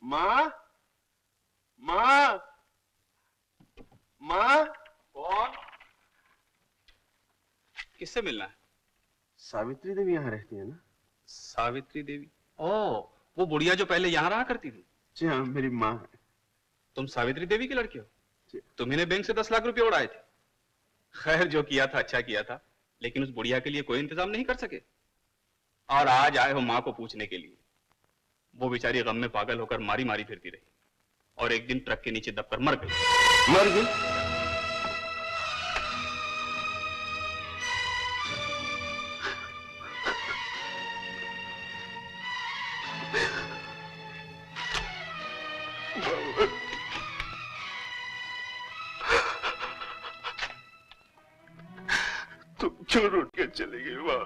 माँ, माँ, माँ। कौन? किससे मिलना है? सावित्री देवी यहाँ रहती है ना? सावित्री देवी? ओह, वो बुढ़िया जो पहले यहाँ रहा करती थी। जी हाँ, मेरी माँ है। तुम सावित्री देवी की लड़की हो? जी। तुम्ही ने बैंक से 10 लाख रुपए उड़ाए थे। खैर, जो किया था अच्छा किया था, लेकिन उस बुढ़िया के लिए कोई इंतजाम नहीं कर सके। और आज आए हो माँ को पूछने के लिए। वो बेचारी गम में पागल होकर मारी मारी फिरती रही और एक दिन ट्रक के नीचे दबकर मर गई। मर गई? तुम क्यों रूठ के चली गई माँ?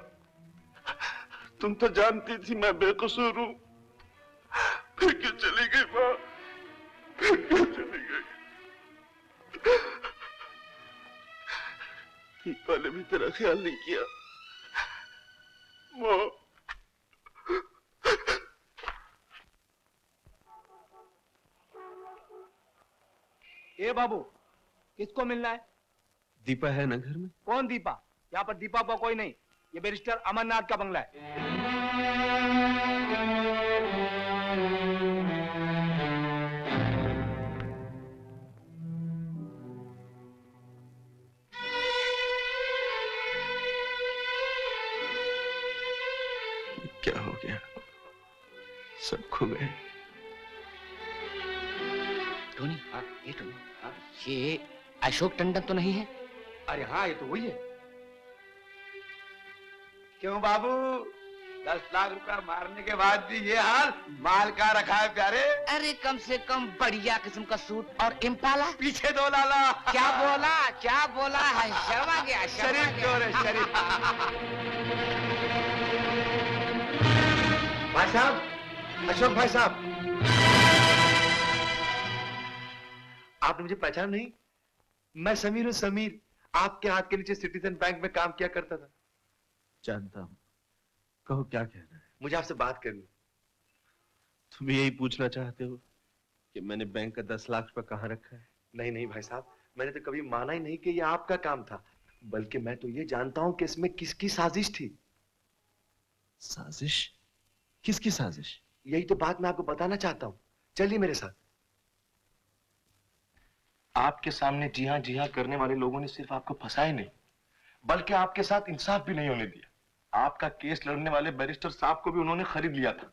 तुम तो जानती थी मैं बेकसूर हूँ, फिर क्यों चली गई माँ? फिर क्यों चली गई? दीपा ने भी तेरा ख्याल नहीं किया माँ। ए बाबू, किसको मिलना है? दीपा है ना घर में? कौन दीपा? यहाँ पर दीपा को कोई नहीं। ये बैरिस्टर अमरनाथ का बंगला है। क्या हो गया? सब खो गए। टोनी, ये टोनी, ये अशोक टंडन तो नहीं है? अरे हाँ, ये तो वही है। क्यों बाबू, 10 लाख रुपया मारने के बाद भी ये हाल? माल का रखा है प्यारे? अरे कम से कम बढ़िया किस्म का सूट और इम्पाला। पीछे 2 लाला। क्या बोला है? शर्मा गया, शरीफ क्यों रे, शरीफ। भाई साहब, अशोक भाई साहब, आपने मुझे पहचाना नहीं? मैं समीर हूँ, समीर। आपके हाथ के नीचे सिटीजन बैंक में काम किया करता था। जानता हूँ। कहो क्या कहना है? मुझे आपसे बात करनी। तुम यही पूछना चाहते हो कि मैंने बैंक का 10 लाख रुपए कहाँ रखा है? नहीं नहीं भाई साहब, मैंने तो कभी माना ही नहीं कि ये आपका काम था। बल्कि मैं तो ये जानता हूं कि इसमें किसकी साजिश थी। साजिश? किसकी साजिश? यही तो बात मैं आपको बताना चाहता हूं। चलिए मेरे साथ। आपके सामने जी हाँ करने वाले लोगों ने सिर्फ आपको फंसाया नहीं, बल्कि आपके साथ इंसाफ भी नहीं होने दिया। आपका केस लड़ने वाले बैरिस्टर साहब को भी उन्होंने खरीद लिया था।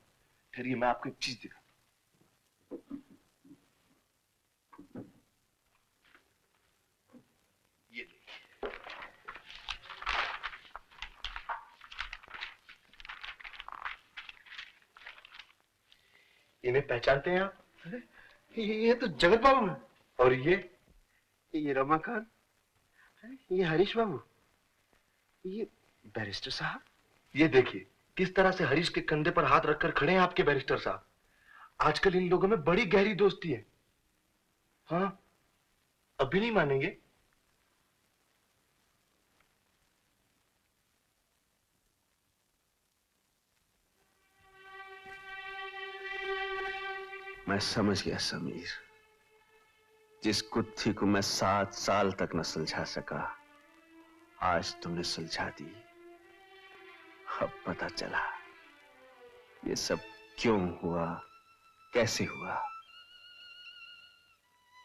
ठहरिए, मैं आपको एक चीज दिखाता हूं। ये देखिए। इन्हें पहचानते हैं आप? ये तो जगत बाबू है। और ये रमाकांत, ये हरीश बाबू, ये बैरिस्टर साहब। ये देखिए किस तरह से हरीश के कंधे पर हाथ रखकर खड़े हैं आपके बैरिस्टर साहब। आजकल इन लोगों में बड़ी गहरी दोस्ती है। हाँ, अभी नहीं मानेंगे? मैं समझ गया समीर। जिस कुत्थी को मैं 7 साल तक न सुलझा सका, आज तुमने सुलझा दी। अब पता चला ये सब क्यों हुआ, कैसे हुआ।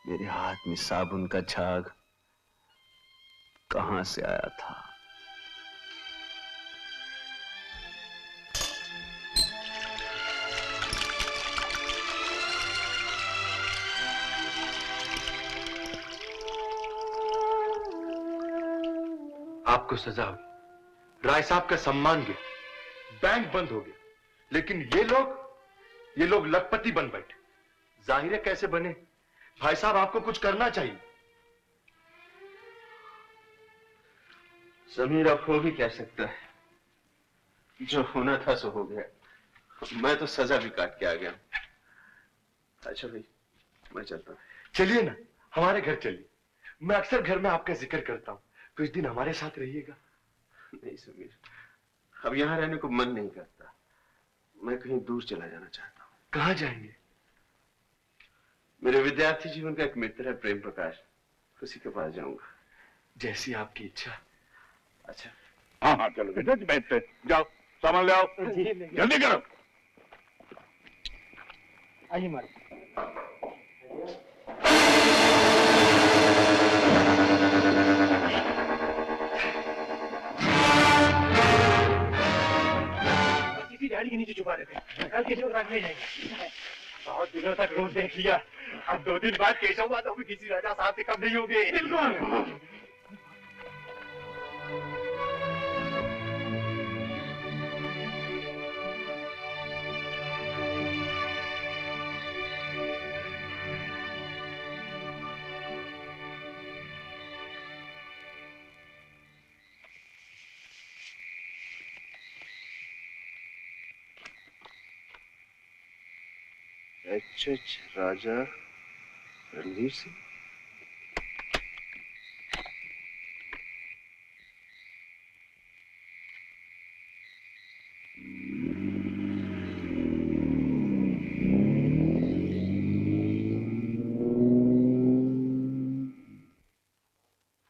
मेरे हाथ में साबुन का झाग कहां से आया था? आपको सजा हुई, राय साहब का सम्मान गया, बैंक बंद हो गया, लेकिन ये लोग लखपति बन बैठे। जाहिर है कैसे बने? भाई साहब, आपको कुछ करना चाहिए। समीर अब हो भी क्या सकता है? जो होना था सो हो गया। मैं तो सजा भी काट के आ गया। अच्छा भाई, मैं चलता हूँ। चलिए ना, हमारे घर चलिए। मैं अक्सर घर में आपका जिक्र करता हूँ। कुछ दिन हमारे साथ रहिएगा। नहीं समीर, अब यहां रहने को मन नहीं करता। मैं कहीं दूर चला जाना चाहता हूँ। कहाँ जाएंगे? मेरे विद्यार्थी जीवन का एक मित्र है प्रेम प्रकाश, उसी के पास जाऊंगा। जैसी आपकी इच्छा। अच्छा हाँ हाँ चलो बेटा बैठते जाओ, सामान ले आओ, जल्दी करो। आइए मालिक। किसी गाड़ी के नीचे छुपा देते, कल केशव रात में जाएंगे। बहुत दिनों तक रोज देख लिया, अब 2 दिन बाद केशव बातों भी किसी राजा साहब से कम नहीं होंगे। बिल्कुल। एच राजा रणवीर सिंह।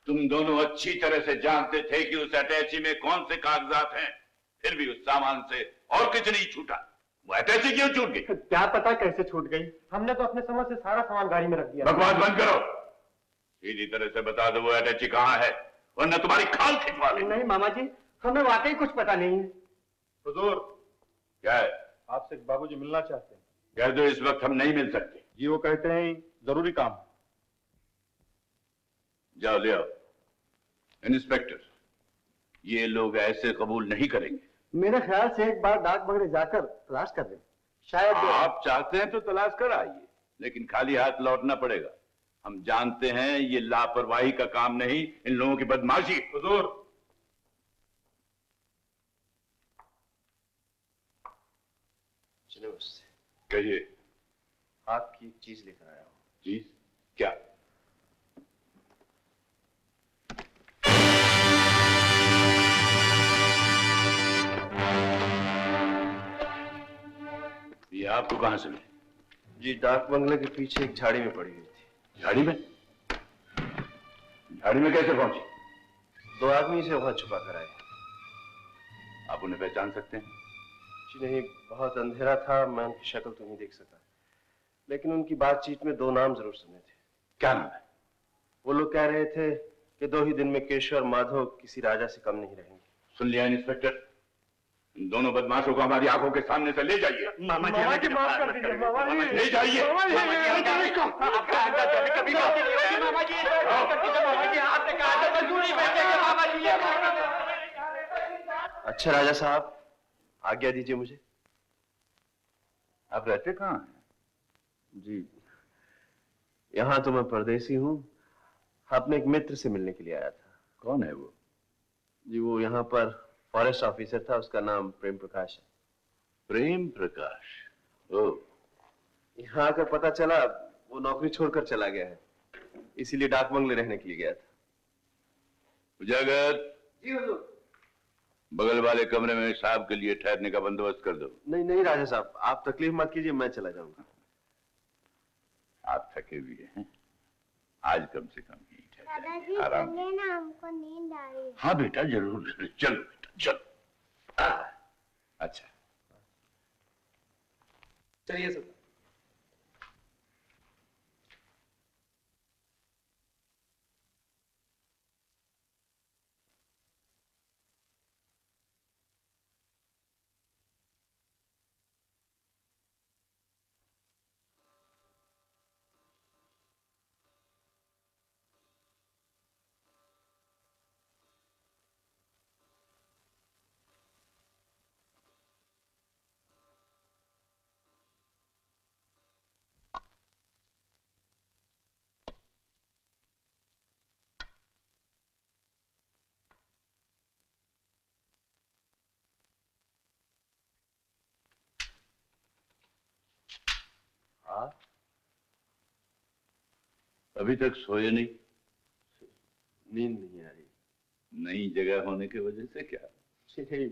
तुम दोनों अच्छी तरह से जानते थे कि उस अटैची में कौन से कागजात हैं, फिर भी उस सामान से और कुछ नहीं छूटा। वो अटैची क्यों छूट गई? क्या पता कैसे छूट गई, हमने तो अपने समझ से सारा सामान गाड़ी में रख दिया। बकवास बंद करो, सीधी तरह से बता दो वो अटैची कहाँ है, वरना तुम्हारी खाल खिंचवा देंगे। नहीं मामा जी, हमें वाकई कुछ पता नहीं है। हुजूर, क्या है? आपसे बाबूजी मिलना चाहते हैं। कह दो इस वक्त हम नहीं मिल सकते। जी वो कहते हैं जरूरी काम है। जाओ ले आओ। इंस्पेक्टर, ये लोग ऐसे कबूल नहीं करेंगे। मेरे ख्याल से एक बार डाक बंगले जाकर तलाश कर दें, शायद। आप चाहते हैं तो तलाश कर आइए, लेकिन खाली हाथ लौटना पड़ेगा। हम जानते हैं ये लापरवाही का काम नहीं, इन लोगों की बदमाशी। हुजूर, चलो उससे कहिए। आपकी एक चीज लेकर आया हूं। चीज क्या? ये आपको कहां से मिली? जी डाक बंगले के पीछे एक झाड़ी में पड़ी हुई थी। झाड़ी में? झाड़ी में कैसे पहुंची? 2 आदमी इसे वहां छुपा कर आए। आप उन्हें पहचान सकते हैं? जी नहीं, बहुत अंधेरा था, मैं उनकी शक्ल तो नहीं देख सका, लेकिन उनकी बातचीत में 2 नाम जरूर सुने थे। क्या नाम है? वो लोग कह रहे थे कि 2 ही दिन में केशव और माधव किसी राजा से कम नहीं रहेंगे। सुन लिया इंस्पेक्टर, इन दोनों बदमाशों को हमारी आंखों के सामने से ले जाइए। मामा जी माफ कर दीजिए, मामा जी ले जाइए। अच्छा राजा साहब, आज्ञा दीजिए मुझे। आप रहते कहाँ हैं? जी यहाँ तो मैं परदेसी हूँ, अपने एक मित्र से मिलने के लिए आया था। कौन है वो? जी वो यहाँ पर फॉरेस्ट ऑफिसर था, उसका नाम प्रेम प्रकाश है। प्रेम प्रकाश? ओ, यहाँ आकर पता चला वो नौकरी छोड़कर चला गया है, इसीलिए डाक बंगले रहने के लिए गया था। उजागर, जी हुजूर। बगल वाले कमरे में साहब के लिए ठहरने का बंदोबस्त कर दो। नहीं नहीं राजा साहब, आप तकलीफ मत कीजिए, मैं चला जाऊंगा। आप थके हुए हैं, आज कम से कम यहीं ठहर दादाजी जाइए, आराम। चलिए ना, हमको नींद आ रही है। हाँ बेटा जरूर जरूर, चलो बेटा चलो। अच्छा चलिए सर। आप अभी तक सोए नहीं? नींद नहीं आ रही। नई जगह होने की वजह से क्या? नहीं,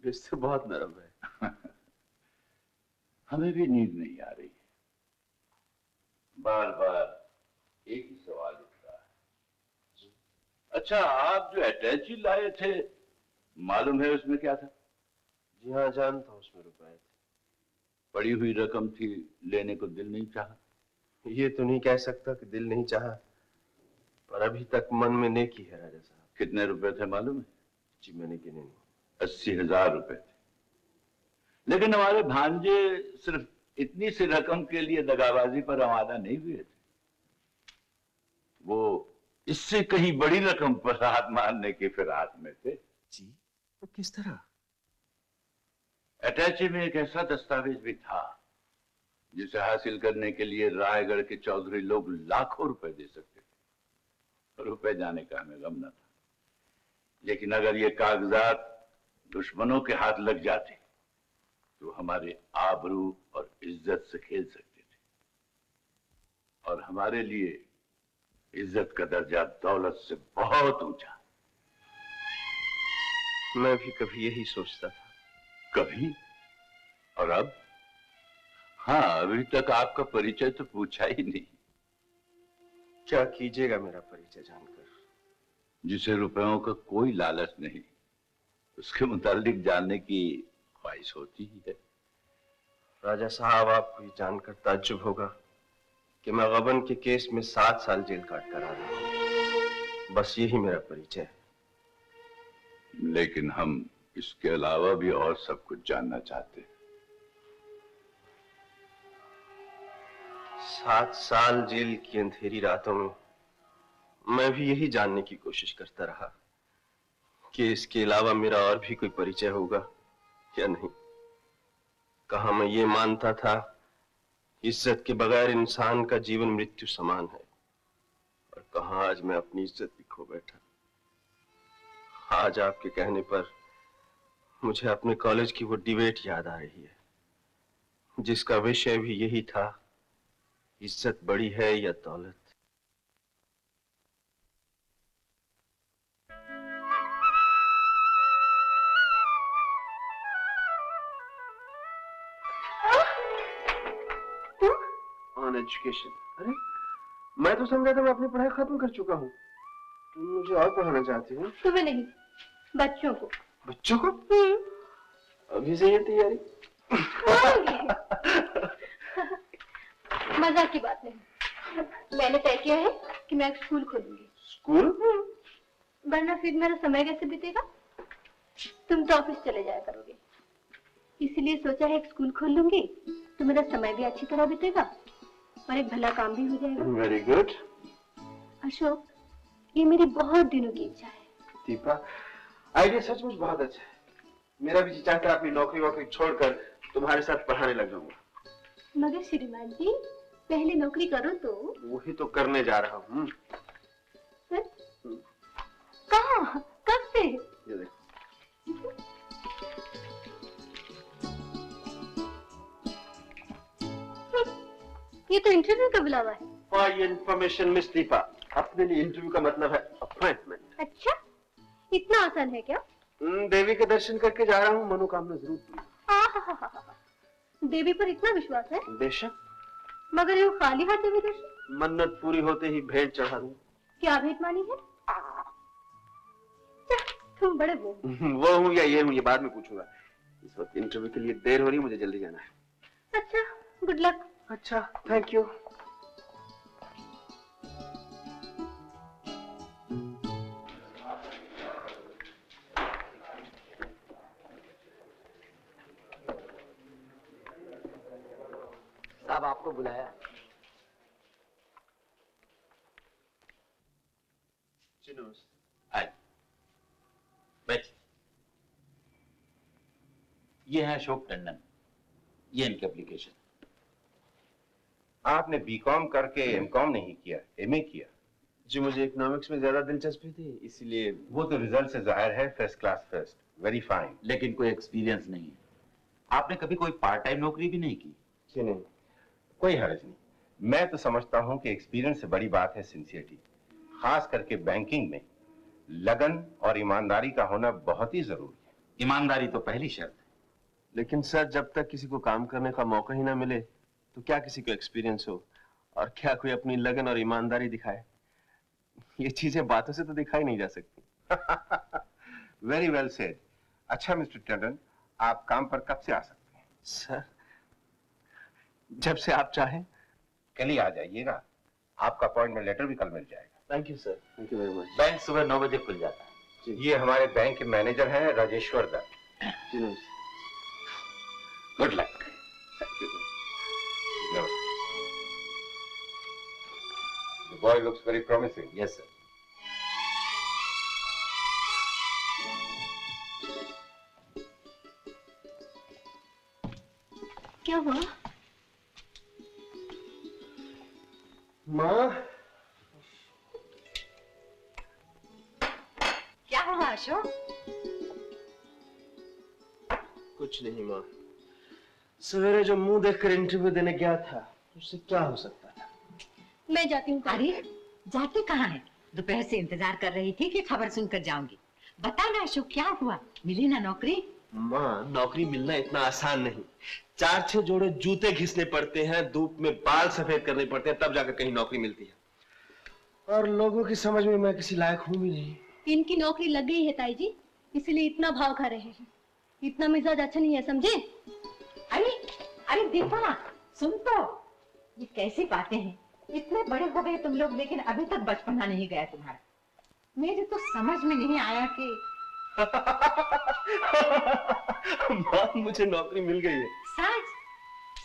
बिस्तर बहुत नरम है। हमें भी नींद नहीं आ रही। बार बार एक ही सवाल उठ रहा है। अच्छा, आप जो अटैची लाए थे, मालूम है उसमें क्या था? जी हाँ, जानता हूँ उसमें रुपए थे। पड़ी हुई रकम थी, लेने को दिल नहीं चाहा? ये तो नहीं कह सकता कि दिल नहीं चाहा, पर अभी तक मन में नेकी है राजा साहब। कितने रुपए थे मालूम है? जी मैंने गिने नहीं। 80,000 रुपए थे। लेकिन हमारे भांजे सिर्फ इतनी सी रकम के लिए दगाबाजी पर आमादा नहीं हुए थे। वो इससे कहीं बड़ी रकम पर हाथ मारने की फिराक में थे। जी, वो किस तरह? अटैची में एक ऐसा दस्तावेज भी था जिसे हासिल करने के लिए रायगढ़ के चौधरी लोग लाखों रुपए दे सकते थे। रुपए जाने का हमें गम न था, लेकिन अगर ये कागजात दुश्मनों के हाथ लग जाते तो हमारे आबरू और इज्जत से खेल सकते थे, और हमारे लिए इज्जत का दर्जा दौलत से बहुत ऊंचा। मैं भी कभी यही सोचता था। कभी? और अब? हाँ, अभी तक आपका परिचय तो पूछा ही नहीं। क्या कीजिएगा मेरा परिचय जानकर? जिसे रुपयों का कोई लालच नहीं, उसके मुतालिक जानने की ख्वाहिश होती ही है। राजा साहब, आपको ये जानकर ताज्जुब होगा कि मैं गबन के केस में 7 साल जेल काट कर आ रहा हूं। बस यही मेरा परिचय है। लेकिन हम इसके अलावा भी और सब कुछ जानना चाहते हैं। 7 साल जेल की अंधेरी रातों में मैं भी यही जानने की कोशिश करता रहा कि इसके अलावा मेरा और भी कोई परिचय होगा या नहीं। कहाँ मैं ये मानता था इज्जत के बगैर इंसान का जीवन मृत्यु समान है, और कहाँ आज मैं अपनी इज्जत भी खो बैठा। आज आपके कहने पर मुझे अपने कॉलेज की वो डिबेट याद आ रही है, जिसका विषय भी यही था, इज्जत बड़ी है या दौलत। On education. अरे, मैं तो समझा था मैं अपनी पढ़ाई खत्म कर चुका हूँ। तुम मुझे और पढ़ाना चाहती हो? तुम्हें नहीं, बच्चों को। बच्चों को? अभी से ये तैयारी? मजाक की बात नहीं। मैंने तय किया है कि मैं एक स्कूल खोलूंगी। स्कूल? वरना फिर मेरा समय कैसे बीतेगा? तुम तो ऑफिस चले जाया करोगे, इसलिए सोचा है एक स्कूल खोल लूंगी तो मेरा समय भी अच्छी तरह बीतेगा और एक भला काम भी हो जाएगा। Very good. अशोक, ये मेरी बहुत दिनों की इच्छा है। दीपा, आइडिया सचमुच बहुत अच्छा है। मेरा भी जी चाहता है अपनी नौकरी वोकरी छोड़कर तुम्हारे साथ पढ़ाने लग जाऊंगा। मगर श्रीमान जी, पहले नौकरी करो तो। वही तो करने जा रहा हूँ। कहाँ? कब से? ये देखो। ये तो इंटरव्यू का बुलावा है। For your information miss Deepa, अपने लिए इंटरव्यू का मतलब है अपॉइंटमेंट। अच्छा, इतना आसान है क्या? देवी के दर्शन करके जा रहा हूँ, मनोकामना जरूर पूरी। देवी पर इतना विश्वास है? बेशक। मगर ये खाली हाथ देवी दर्शन? मन्नत पूरी होते ही भेंट चढ़ा दूं। क्या भेंट मानी है? तुम बड़े वो वो हूँ या ये हूँ, ये बाद में पूछूंगा। इस वक्त इंटरव्यू के लिए देर हो रही, मुझे जल्दी जाना है। अच्छा, गुड लक। अच्छा, थैंक यू। साहब आपको बुलाया। आए, बैठ। ये है अशोक टंडन, ये इनकी एप्लीकेशन। आपने बीकॉम करके एमकॉम नहीं किया, एमए किया? जी, मुझे इकोनॉमिक्स में ज्यादा दिलचस्पी थी, इसीलिए। वो तो रिजल्ट से जाहिर है first class first, very fine. लेकिन कोई एक्सपीरियंस नहीं है। आपने कभी कोई पार्ट टाइम नौकरी भी नहीं की? क्यों नहीं? कोई हर्ज नहीं। मैं तो समझता हूं कि एक्सपीरियंस से बड़ी बात है सिंसियरिटी, खास करके बैंकिंग में लगन और ईमानदारी का होना बहुत ही जरूरी है। ईमानदारी तो पहली शर्त है। लेकिन सर, जब तक किसी को काम करने का मौका ही ना मिले तो क्या किसी को एक्सपीरियंस हो? और क्या कोई अपनी लगन और ईमानदारी दिखाए? ये चीजें बातों से तो दिखाई नहीं जा सकती। Very well said. अच्छा मिस्टर टंडन, आप काम पर कब से आ सकते हैं? सर, जब से आप चाहें। कल ही आ जाइएगा, आपका अपॉइंटमेंट लेटर भी कल मिल जाएगा। Thank you sir, thank you very much. Bank सुबह 9 बजे खुल जाता है। ये हमारे बैंक के मैनेजर हैं राजेश्वर दत्त। जी नमस्ते। Good luck. The boy looks very promising. Yes sir. क्या हुआ? माँ, क्या हुआ अशोक? कुछ नहीं माँ। सवेरे जो मुंह देखकर इंटरव्यू देने गया था, उससे क्या हो सकता था? मैं जाती हूँ। अरे जाते कहाँ है? दोपहर से इंतजार कर रही थी कि खबर सुनकर जाऊंगी। बता ना अशोक, क्या हुआ? मिली ना नौकरी? माँ, नौकरी मिलना इतना आसान नहीं। 4-6 जोड़े जूते घिसने पड़ते हैं, धूप में बाल सफेद करने पड़ते हैं, तब जाकर कहीं नौकरी मिलती है। और लोगों की समझ में मैं किसी लायक हूँ भी नहीं। इनकी नौकरी लग गई है ताई जी, इसलिए इतना भाव खा रहे हैं। इतना मिजाज अच्छा नहीं है, समझे? अरे अरे देखो ना, सुन तो, ये कैसी बातें हैं। इतने बड़े हो गए तुम लोग, लेकिन अभी तक बचपना नहीं गया तुम्हारा। मेरे तो समझ में नहीं आया कि माँ, मुझे नौकरी मिल गई है। सच?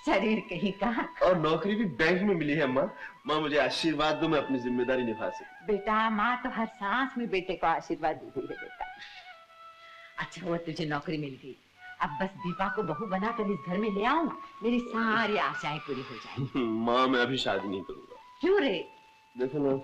शरीर कहीं का। और नौकरी भी बैंक में मिली है माँ। माँ, मुझे आशीर्वाद दो, मैं अपनी जिम्मेदारी निभा सकूं। बेटा, माँ तो हर सांस में बेटे को आशीर्वाद देती है बेटा। अच्छा हुआ तुझे नौकरी मिल गई। अब बस दीपा को बहू बनाकर इस घर में ले आऊं, मेरी सारी आशाएं पूरी हो जाएंगी। माँ, मैं अभी शादी नहीं करूंगा। क्यों रे? देखो ना,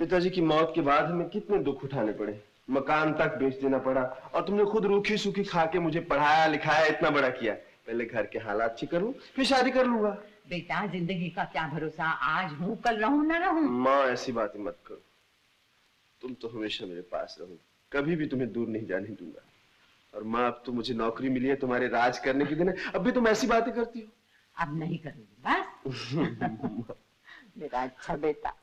पिताजी की मौत के बाद हमें कितने दुख उठाने पड़े। मकान तक बेच देना पड़ा, और तुमने खुद रूखी सूखी खा के मुझे पढ़ाया लिखाया, इतना बड़ा किया। पहले घर के हालात अच्छी करूं, फिर शादी कर लूंगा। बेटा, जिंदगी का क्या भरोसा, आज हूँ कल रहूं ना रहूं। माँ, ऐसी बातें मत करो। तुम तो हमेशा मेरे पास रहो, कभी भी तुम्हें दूर नहीं जाने दूंगा। और माँ, अब तो मुझे नौकरी मिली है, तुम्हारे राज करने के दिन है, अब भी तुम ऐसी बातें करती हो। अब नहीं करूंगी बस। मेरा अच्छा बेटा।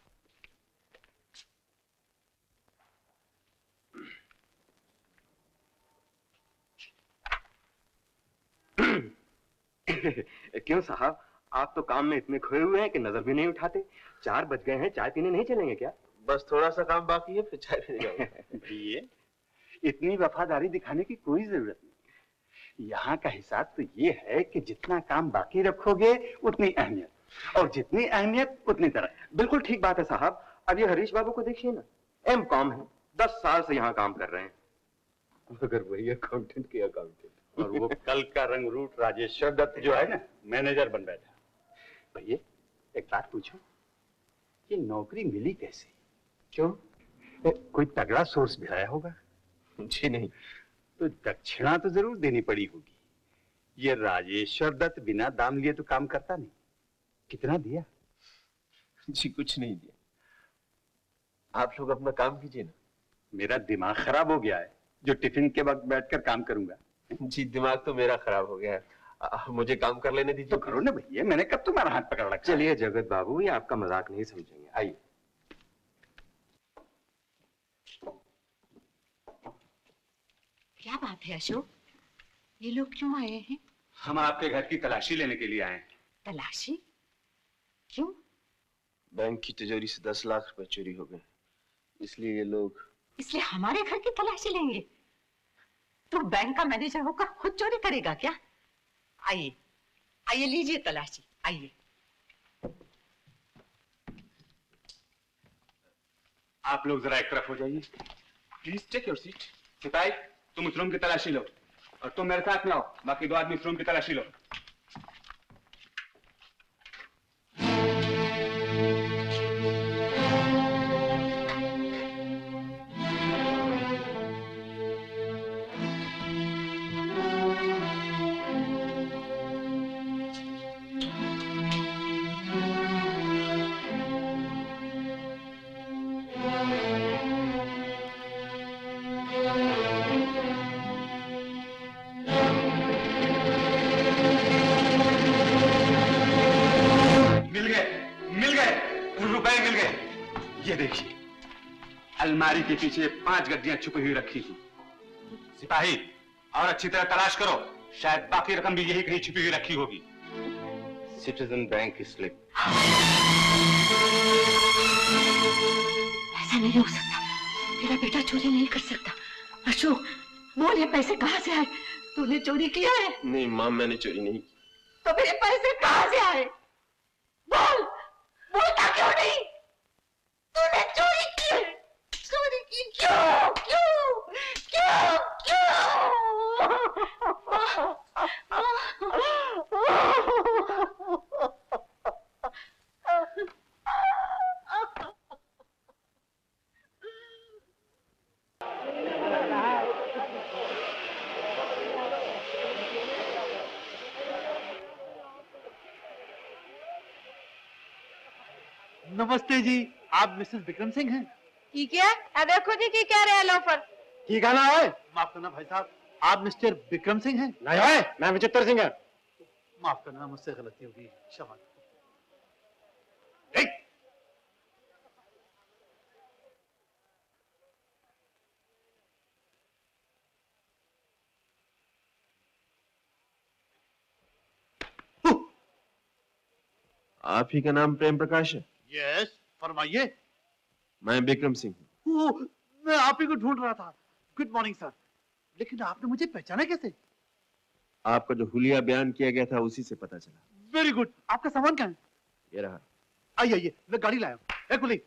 क्यों साहब, आप तो काम में इतने खोए हुए हैं कि नजर भी नहीं उठाते। 4 बज गए हैं, चाय पीने नहीं चलेंगे क्या? बस थोड़ा सा काम बाकी है, फिर चाय पीने जाऊंगा। भैया, इतनी वफादारी दिखाने की कोई जरूरत नहीं। यहाँ का हिसाब तो ये है कि जितना काम बाकी रखोगे उतनी अहमियत, और जितनी अहमियत उतनी तरह। बिल्कुल ठीक बात है साहब। अब ये हरीश बाबू को देखिए ना, M.Com है, 10 साल से यहाँ काम कर रहे हैं, मगर वही अकाउंटेंट के अकाउंटेंट। और वो कल का रंगरूट राजेश्वर दत्त जो है ना, मैनेजर बन बैठा। भैया, एक बात पूछो, ये नौकरी मिली कैसे? क्यों, कोई तगड़ा सोर्स भी आया होगा? जी नहीं। तो दक्षिणा तो जरूर देनी पड़ी होगी। ये राजेश्वर दत्त बिना दाम लिए तो काम करता नहीं। कितना दिया? जी कुछ नहीं दिया। आप लोग अपना काम कीजिए ना। मेरा दिमाग खराब हो गया है, जो टिफिन के वक्त बैठकर काम करूंगा। जी, दिमाग तो मेरा खराब हो गया है, मुझे काम कर लेने दीजिए। तो करो ना भैया, मैंने कब तुम्हारा हाथ पकड़ रखा? चलिए जगत बाबू, ये आपका मजाक नहीं समझेंगे, आइए। क्या बात है अशोक, ये लोग क्यों आए हैं? हम आपके घर की तलाशी लेने के लिए आए हैं। तलाशी? क्यों? बैंक की तिजोरी से 10 लाख रुपए चोरी हो गए, इसलिए ये लोग। इसलिए हमारे घर की तलाशी लेंगे? तो बैंक का मैनेजर होकर खुद चोरी करेगा क्या? आइए आइए, लीजिए तलाशी, आइए। आप लोग जरा एक तरफ हो जाइए। Please take your seat. सिपाही, तुम इस रूम की तलाशी लो, और तुम मेरे साथ में आओ, बाकी 2 आदमी इस रूम की तलाशी लो। ये देखिए, अलमारी के पीछे 5 गड्डियां छुपी हुई रखी थी। सिपाही, और अच्छी तरह तलाश करो, शायद बाकी रकम भी यही कहीं छुपी हुई रखी होगी। सिटीजन बैंक की स्लिप। ऐसा नहीं हो सकता, मेरा बेटा चोरी नहीं कर सकता। अशोक, बोल ये पैसे कहाँ से आए? तूने चोरी किया है? नहीं माँ, मैंने चोरी नहीं की। तो मेरे पैसे कहाँ से आए? बोल, बोलता क्यों नहीं? तूने चोरी की है? चोरी की? क्यों? क्यों? क्यों? क्यों? नमस्ते जी, आप मिसेस विक्रम सिंह हैं? ठीक है, देखो जी की कह रहे हैं लोफर। ठीक है ना है? माफ करना भाई साहब, आप मिस्टर विक्रम सिंह हैं? नहीं है, मैं विचित्र सिंह है। माफ करना, मुझसे गलती होगी, क्षमा। आप ही का नाम प्रेम प्रकाश है? यस, फरमाइए। मैं विक्रम सिंह हूँ। मैं आप ही को ढूंढ रहा था। Good morning sir. लेकिन आपने मुझे पहचाना कैसे? आपका जो हुलिया बयान किया गया था उसी से पता चला। Very good. आपका सामान कहाँ है? ये रहा। आइए आइए, मैं गाड़ी लाया हूँ। कुली।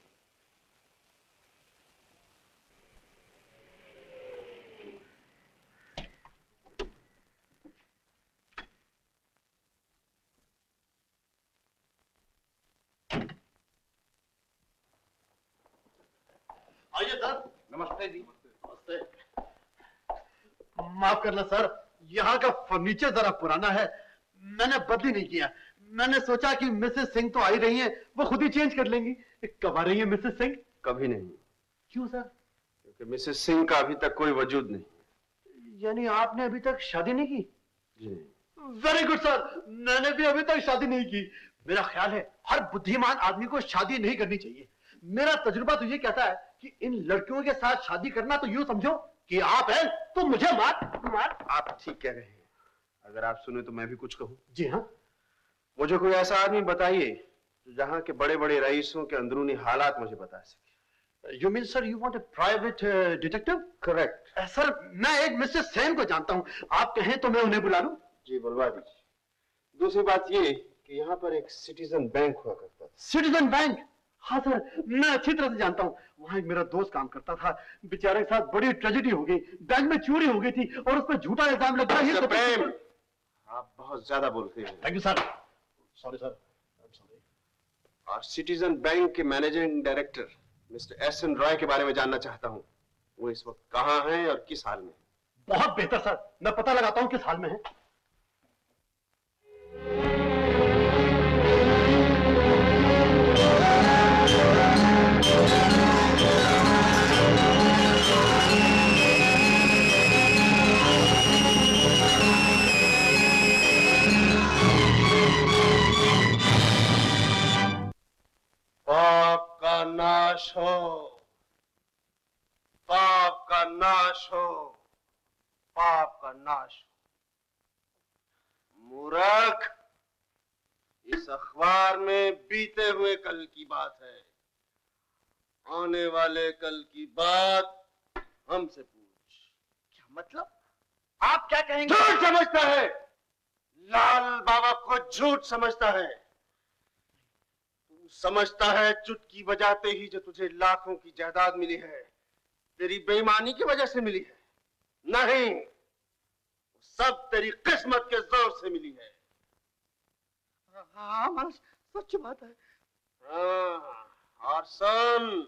आइए सर। नमस्ते जी। नमस्ते। माफ करना सर, यहाँ का फर्नीचर जरा पुराना है, मैंने बदली नहीं किया। मैंने सोचा कि मिसेस सिंह तो आई रही हैं, वो खुद ही चेंज कर लेंगी। कब आ रही है मिसेस सिंह? कभी नहीं। क्यों सर? क्योंकि मिसेस सिंह का अभी तक कोई वजूद नहीं। यानी आपने अभी तक शादी नहीं की? जी नहीं। वेरी गुड सर, मैंने भी अभी तक शादी नहीं की। मेरा ख्याल है हर बुद्धिमान आदमी को शादी नहीं करनी चाहिए। मेरा तजुर्बा तो ये कहता है कि इन लड़कियों के साथ शादी करना तो यूं समझो कि आप हैं तो मुझे मार। आप ठीक कह रहे हैं। अगर आप सुने तो मैं भी कुछ कहूँ? जी हाँ। मुझे कोई ऐसा आदमी बताइए जो जहाँ के बड़े बड़े रईसों के अंदरूनी हालात मुझे बता सके। You mean sir you want a private detective? Correct. Sir मैं एक मिसेस सेन को जानता हूँ, आप कहें तो मैं उन्हें बुला लूं? जी बुलवा दीजिए। दूसरी बात ये कि यहाँ पर एक सिटीजन बैंक हुआ करता था। Citizen bank? हाँ सर, मैं अच्छी तरह से जानता हूँ। वहाँ एक मेरा दोस्त काम करता था, बेचारे के साथ बड़ी ट्रेजेडी हो गई। बैंक में चोरी हो गई थी और उस पर झूठा इल्जाम लग गया। आप बहुत ज्यादा बोलते हैं। Thank you sir. Sorry sir. और सिटीजन बैंक के managing director mister SN. Roy के बारे में जानना चाहता हूँ। वो इस वक्त कहाँ हैं और किस हाल में? बहुत बेहतर सर, मैं पता लगाता हूँ किस हाल में है। पाप का नाश हो, पाप का नाश हो, पाप का नाश हो। मूर्ख, इस अखबार में बीते हुए कल की बात है, आने वाले कल की बात हमसे पूछ। क्या मतलब? आप क्या कहेंगे? झूठ समझता है, लाल बाबा को झूठ समझता है। तू समझता है चुटकी बजाते ही जो तुझे लाखों की जायदाद मिली है तेरी बेईमानी की वजह से मिली है। नहीं, सब तेरी किस्मत के जोर से मिली है। हाँ, सच बात है। हाँ, और सुन,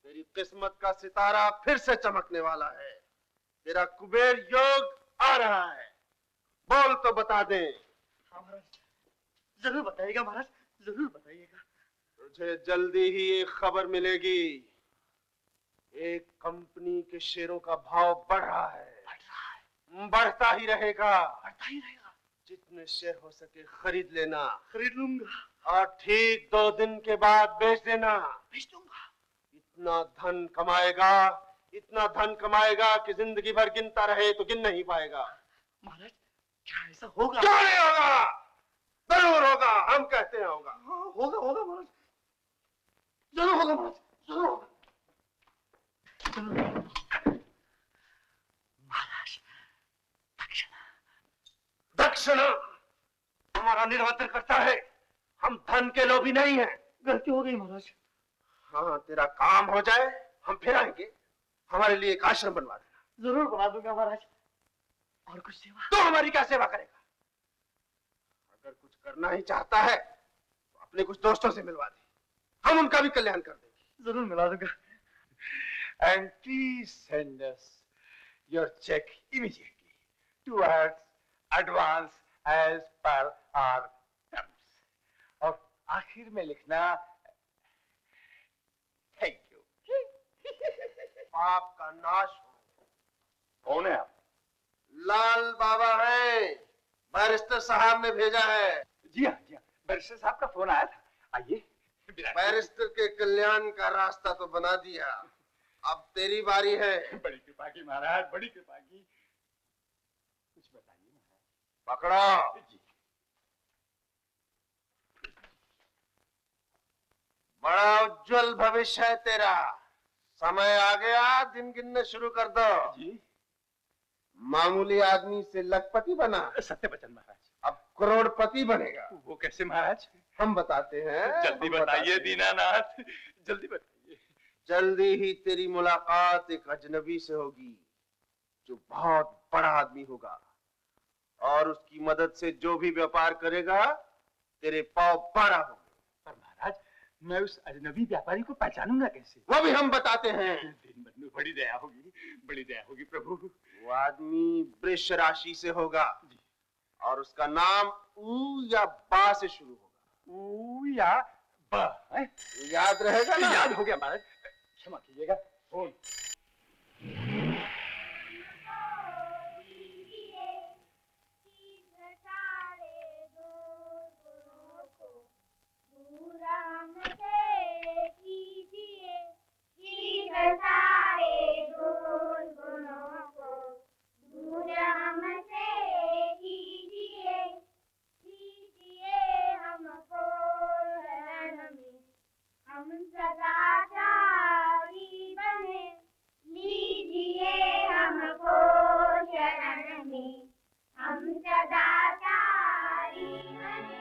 तेरी किस्मत का सितारा फिर से चमकने वाला है। तेरा कुबेर योग आ रहा है। बोल तो बता दे। हाँ महाराज, जरूर बताइएगा महाराज, जरूर बताइएगा। तुझे जल्दी ही एक खबर मिलेगी। एक कंपनी के शेयरों का भाव बढ़ रहा है। बढ़ता ही रहेगा। बढ़ता ही रहेगा। जितने शेयर हो सके खरीद लेना। खरीद लूंगा। और ठीक 2 दिन के बाद बेच देना। बेच दूंगा। इतना धन कमाएगा, इतना धन कमाएगा कि जिंदगी भर गिनता रहे तो गिन नहीं पाएगा। महाराज क्या ऐसा होगा? क्यों नहीं होगा? जरूर होगा, हम कहते हैं होगा। होगा होगा महाराज, जरूर होगा महाराज, जरूर होगा। महाराज दक्षिणा हमारा निर्वाचन करता है, हम धन के लोभी नहीं हैं। गलती हो गई महाराज। हाँ, तेरा काम हो जाए हम फिर आएंगे, हमारे लिए एक आश्रम बनवा देना। जरूर बना दूंगा महाराज। और कुछ सेवा? तो हमारी क्या सेवा करेगा? अगर कुछ करना ही चाहता है तो अपने कुछ दोस्तों से मिलवा दे, हम उनका भी कल्याण कर देंगे। जरूर मिला दूंगा। And please send us your check immediately towards advance as per our terms. और आखिर में लिखना थैंक यू। पाप का नाश हो। कौन है आप? लाल बाबा है, बैरिस्टर साहब ने भेजा है। जी हाँ, बैरिस्टर साहब का फोन आया था। आइए। बैरिस्टर के कल्याण का रास्ता तो बना दिया, अब तेरी बारी है। बड़ी कृपा की महाराज, बड़ी कृपा की। कुछ बताइए महाराज। पकड़ो। जी। बड़ा उज्जवल भविष्य है तेरा, समय आ गया, दिन गिनने शुरू कर दो। जी। मामूली आदमी से लखपति बना, सत्य वचन महाराज। अब करोड़पति बनेगा। वो कैसे महाराज? हम बताते हैं। जल्दी बताइए दीनानाथ, जल्दी बताइए। जल्दी ही तेरी मुलाकात एक अजनबी से होगी जो बहुत बड़ा आदमी होगा, और उसकी मदद से जो भी व्यापार करेगा तेरे पांव 12 होंगे। पर महाराज, मैं उस अजनबी व्यापारी को पहचानूंगा कैसे? वो भी हम बताते हैं। दिन बंधु, बड़ी दया होगी, बड़ी दया होगी प्रभु। वो आदमी वृष राशि से होगा और उसका नाम ऊ या बा से शुरू होगा। ऊ या बा? याद रहेगा ना? याद हो गया महाराज, क्षमा कीजिएगा। फोन। हम सदाचारी बने, लीजिए हमको शरण में। हम सदाचारी बने।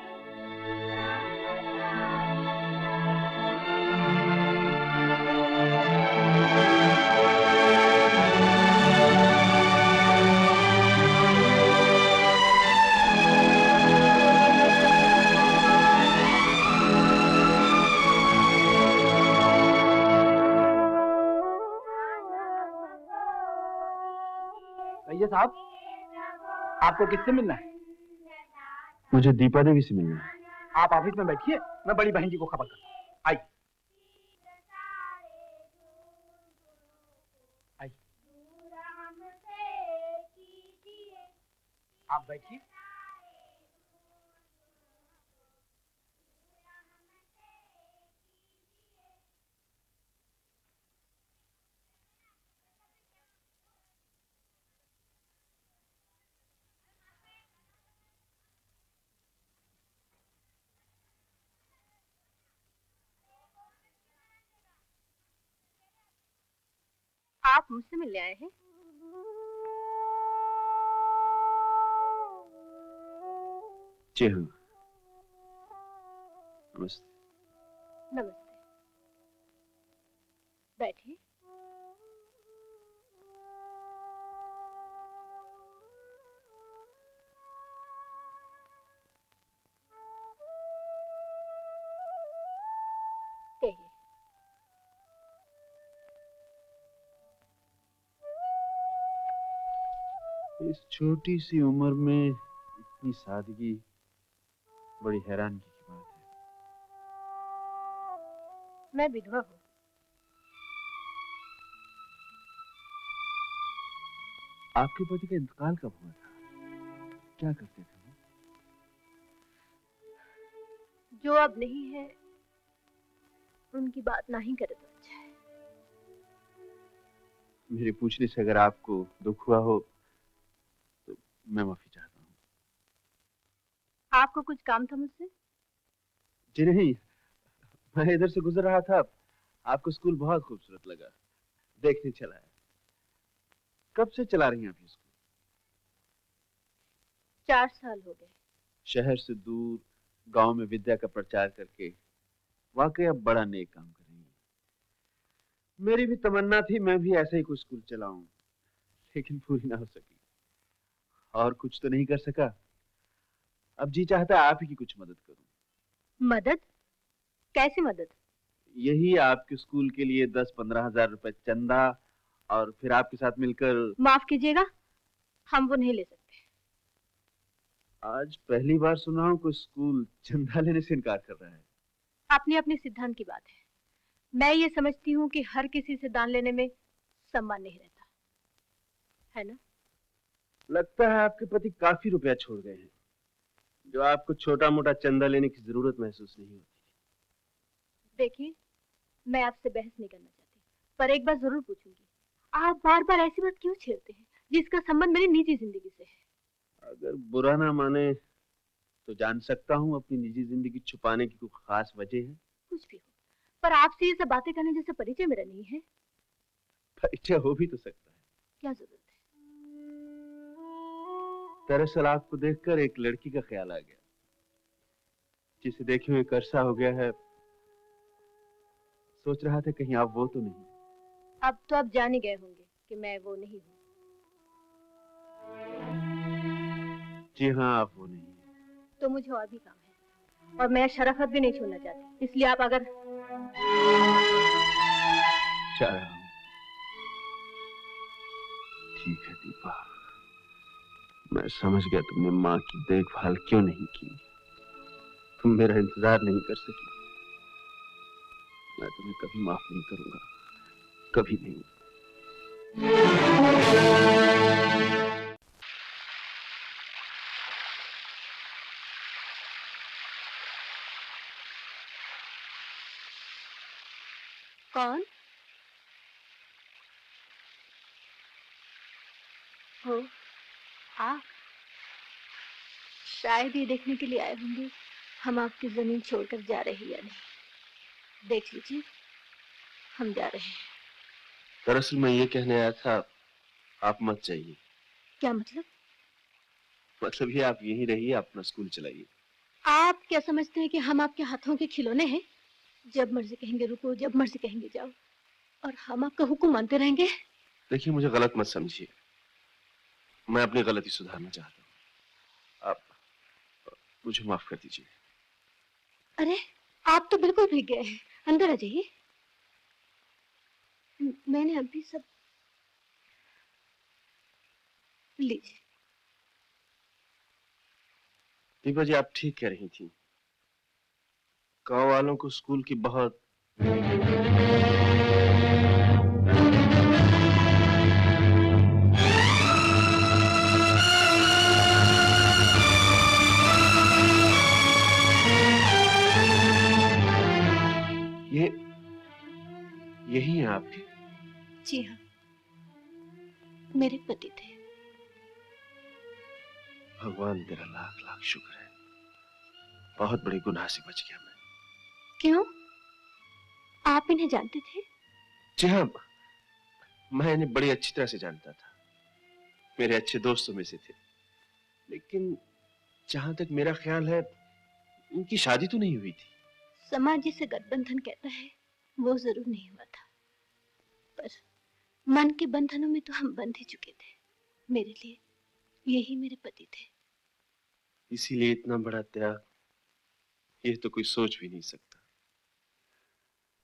भैया साहब, आपको किससे मिलना है? मुझे दीपा देवी से मिलना है। आप ऑफिस में बैठिए, मैं बड़ी बहन जी को खबर करता हूँ। आइए। आइए। आप बैठिए। आप मुझसे मिलने आए हैं? जी हाँ। नमस्ते। नमस्ते, बैठिए। कहिए। इस छोटी सी उम्र में इतनी सादगी बड़ी हैरानगी की बात है। मैं विधवा हूँ। आपके पति का इंतकाल कब हुआ था? क्या करते थे वो? जो अब नहीं है उनकी बात ना ही करे तो अच्छा है। मेरे पूछने से अगर आपको दुख हुआ हो तो मैं माफी चाहता हूँ। आपको कुछ काम था मुझसे? जी नहीं, मैं इधर से गुजर रहा था, आपको स्कूल बहुत खूबसूरत लगा, देखने चला है। कब से चला रही हैं आप ये स्कूल? 4 साल हो गए। शहर से दूर गांव में विद्या का प्रचार करके वाकई अब बड़ा नेक काम कर रही हैं। मेरी भी तमन्ना थी मैं भी ऐसा ही कुछ स्कूल चलाऊं, लेकिन पूरी ना हो सकी। और कुछ तो नहीं कर सका। अब जी चाहता है आप ही की कुछ मदद करूं। मदद? कैसी मदद? यही आपके स्कूल के लिए 10-15 हजार रुपए चंदा, और फिर आपके साथ मिलकर। माफ कीजिएगा, हम वो नहीं ले सकते। आज पहली बार सुना हूं कोई स्कूल चंदा लेने से इनकार कर रहा है। अपनी अपनी सिद्धांत की बात है। मैं ये समझती हूँ कि हर किसी से दान लेने में सम्मान नहीं रहता, है ना? लगता है आपके पति काफी रुपया छोड़ गए हैं, जो आपको छोटा मोटा चंदा लेने की जरूरत महसूस नहीं होती। देखिए, मैं आपसे बहस नहीं करना चाहती, पर एक बात जरूर पूछूंगी। आप बार बार ऐसी बात क्यों छेड़ते हैं जिसका संबंध मेरी निजी जिंदगी से है? अगर बुरा ना माने तो जान सकता हूँ अपनी निजी जिंदगी छुपाने की कोई खास वजह है? कुछ भी हो, पर आपसे ये सब बातें करने जैसा परिचय मेरा नहीं है। परिचय हो भी तो सकता है। क्या जरूरत है? दरअसल आपको देखकर एक लड़की का ख्याल आ गया, जिसे देखे हुए एक अरसा हो गया है। सोच रहा था कहीं आप वो तो नहीं। अब तो आप जान ही गए होंगे कि मैं वो नहीं हूँ। जी हाँ, आप वो नहीं। तो मुझे और भी काम है, और मैं शराफत भी नहीं छोड़ना चाहती, इसलिए आप अगर जा रहा हूँ। ठीक है दीपा, मैं समझ गया तुमने माँ की देखभाल क्यों नहीं की। तुम मेरा इंतजार नहीं कर सकी। मैं तुम्हें कभी माफ नहीं करूंगा, कभी नहीं। कौन हो आप? शायद ये देखने के लिए आए होंगे हम आपकी जमीन छोड़कर जा रहे हैं या नहीं। देख लीजिए, हम जा रहे हैं। दरअसल मैं ये कहने आया था, आप मत जाइए। क्या मतलब? मतलब ये आप यहीं रहिए, अपना स्कूल चलाइए। आप क्या समझते हैं कि हम आपके हाथों के खिलौने हैं? जब मर्जी कहेंगे रुको, जब मर्जी कहेंगे जाओ, और हम आपका हुक्म मानते रहेंगे? देखिए, मुझे गलत मत समझिए, मैं अपनी गलती सुधारना चाहता हूँ। आप मुझे माफ कर दीजिए। अरे, आप तो बिल्कुल भीग गए हैं। अंदर आ जाइए। मैंने अभी सब लीजिए। दीपा जी, आप ठीक कह रही थी। गांव वालों को स्कूल की बहुत यही है आपके? जी हाँ, मेरे पति थे। भगवान तेरा लाख लाख शुक्र है, बहुत बड़े गुनाह से बच गया मैं। क्यों? आप इन्हें जानते थे? जी हाँ, मैं इन्हें बड़ी अच्छी तरह से जानता था, मेरे अच्छे दोस्तों में से थे। लेकिन जहां तक मेरा ख्याल है, उनकी शादी तो नहीं हुई थी। समाज जिसे गठबंधन कहता है वो जरूर नहीं हुआ था, पर मन के बंधनों में तो हम बंध ही चुके थे। मेरे लिए यही मेरे पति थे। इसीलिए इतना बड़ा त्याग, ये तो कोई सोच भी नहीं सकता।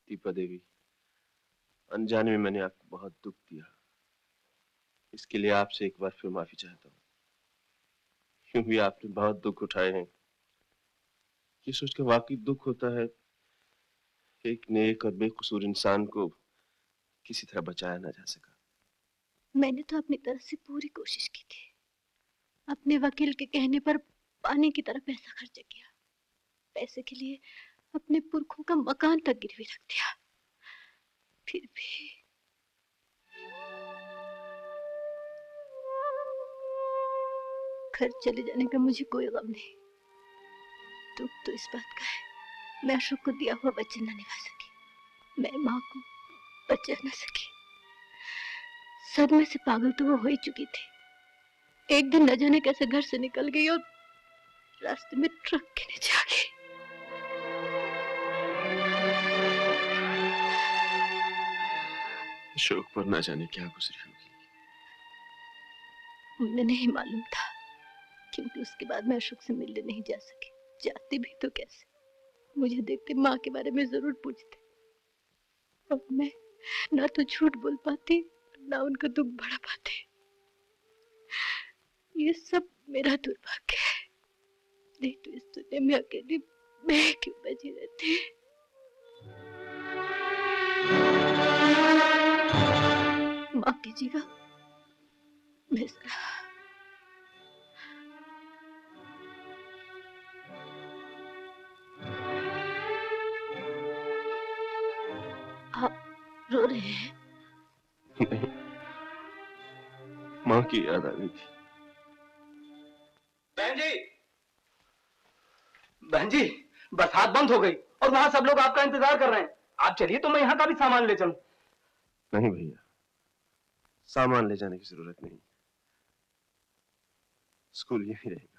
दीपा देवी, अनजाने में मैंने आपको बहुत दुख दिया, इसके लिए आपसे एक बार फिर माफी चाहता हूँ। क्यों भी आपने बहुत दुख उठाए हैं, ये सोचकर वाकई दुख होता है, एक नेक और बेकसूर इंसान को किसी तरह बचाया ना जा सका। मैंने तो अपनी तरफ से पूरी कोशिश की थी। अपने वकील के कहने पर पानी की तरह पैसा खर्च किया। पैसे के लिए अपने पुरखों का मकान तक गिरवी रख दिया। फिर भी घर चले जाने का मुझे कोई गम नहीं। दुख तो इस बात का है मैं अशोक को दिया हुआ वचन न निभा सकी, मैं माँ को बचा न सकी। सदमे से पागल तो वो हो ही चुकी थी। एक दिन न जाने कैसे घर से निकल गई और रास्ते में ट्रक के नीचे आ गई। अशोक पर ना जाने क्या गुजरी होगी। मुझे नहीं मालूम था, क्योंकि उसके बाद मैं अशोक से मिलने नहीं जा सकी। जाती भी तो कैसे? मुझे देखते माँ के बारे में जरूर पूछते, और मैं ना तो झूठ बोल पाती ना उनका दुख बढ़ा पाती। ये सब मेरा दुर्भाग्य है। नहीं तो इस दुनिया में अकेली मैं क्यों बची रहती। माफ कीजिएगा, मैं आप रो रहे हैं? नहीं, माँ की याद आ गई थी। बहन जी, बरसात बंद हो गई और वहां सब लोग आपका इंतजार कर रहे हैं। आप चलिए तो मैं यहाँ का भी सामान ले चलूं। नहीं भैया, सामान ले जाने की जरूरत नहीं, स्कूल यहीं रहेगा।